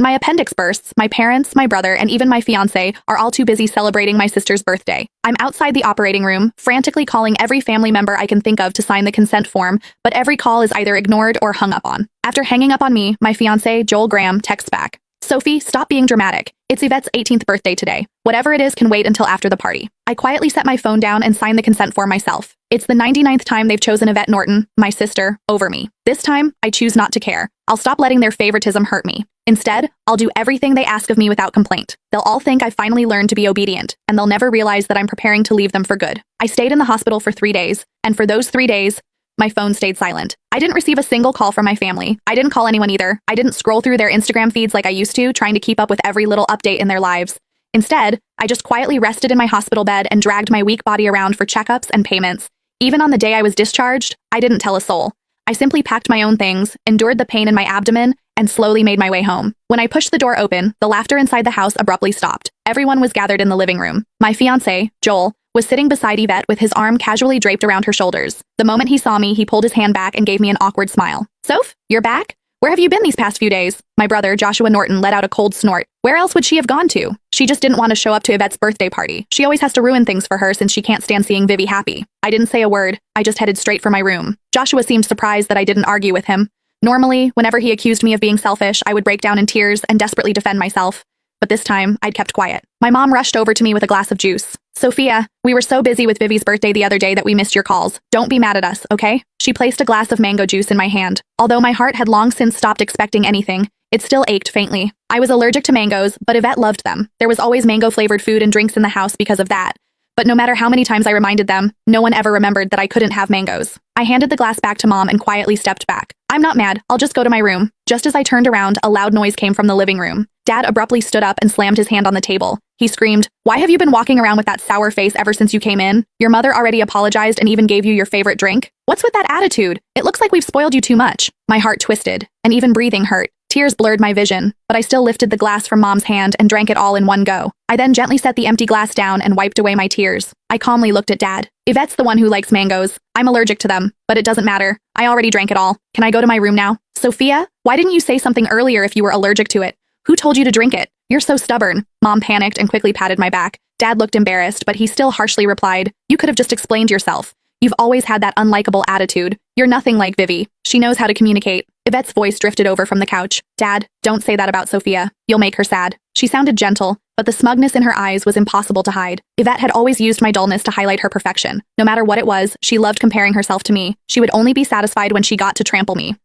My appendix bursts, my parents, my brother, and even my fiancé are all too busy celebrating my sister's birthday. I'm outside the operating room, frantically calling every family member I can think of to sign the consent form, but every call is either ignored or hung up on. After hanging up on me, my fiancé, Joel Graham, texts back. Sophie, stop being dramatic. It's Yvette's 18th birthday today. Whatever it is can wait until after the party. I quietly set my phone down and sign the consent form myself. It's the 99th time they've chosen Yvette Norton, my sister, over me. This time, I choose not to care. I'll stop letting their favoritism hurt me. Instead, I'll do everything they ask of me without complaint. They'll all think I finally learned to be obedient, and they'll never realize that I'm preparing to leave them for good. I stayed in the hospital for 3 days, and for those 3 days, my phone stayed silent. I didn't receive a single call from my family. I didn't call anyone either. I didn't scroll through their Instagram feeds like I used to, trying to keep up with every little update in their lives. Instead, I just quietly rested in my hospital bed and dragged my weak body around for checkups and payments. Even on the day I was discharged, I didn't tell a soul. I simply packed my own things, endured the pain in my abdomen, and slowly made my way home. When I pushed the door open, the laughter inside the house abruptly stopped. Everyone was gathered in the living room. My fiancé, Joel, was sitting beside Yvette with his arm casually draped around her shoulders. The moment he saw me, he pulled his hand back and gave me an awkward smile. Soph, you're back? Where have you been these past few days? My brother, Joshua Norton, let out a cold snort. Where else would she have gone to? She just didn't want to show up to Yvette's birthday party. She always has to ruin things for her since she can't stand seeing Vivi happy. I didn't say a word. I just headed straight for my room. Joshua seemed surprised that I didn't argue with him. Normally, whenever he accused me of being selfish, I would break down in tears and desperately defend myself. But this time, I'd kept quiet. My mom rushed over to me with a glass of juice. Sophia, we were so busy with Vivi's birthday the other day that we missed your calls. Don't be mad at us, okay? She placed a glass of mango juice in my hand. Although my heart had long since stopped expecting anything, it still ached faintly. I was allergic to mangoes, but Yvette loved them. There was always mango-flavored food and drinks in the house because of that. But no matter how many times I reminded them, no one ever remembered that I couldn't have mangoes. I handed the glass back to Mom and quietly stepped back. I'm not mad, I'll just go to my room. Just as I turned around, a loud noise came from the living room. Dad abruptly stood up and slammed his hand on the table. He screamed, "Why have you been walking around with that sour face ever since you came in? Your mother already apologized and even gave you your favorite drink? What's with that attitude? It looks like we've spoiled you too much." My heart twisted, and even breathing hurt. Tears blurred my vision, but I still lifted the glass from Mom's hand and drank it all in one go. I then gently set the empty glass down and wiped away my tears. I calmly looked at Dad. Yvette's the one who likes mangoes. I'm allergic to them, but it doesn't matter. I already drank it all. Can I go to my room now? Sophia, why didn't you say something earlier if you were allergic to it? Who told you to drink it? You're so stubborn. Mom panicked and quickly patted my back. Dad looked embarrassed, but he still harshly replied, "You could have just explained yourself. You've always had that unlikable attitude. You're nothing like Vivi. She knows how to communicate." Yvette's voice drifted over from the couch. "Dad, don't say that about Sophia. You'll make her sad." She sounded gentle, but the smugness in her eyes was impossible to hide. Yvette had always used my dullness to highlight her perfection. No matter what it was, she loved comparing herself to me. She would only be satisfied when she got to trample me.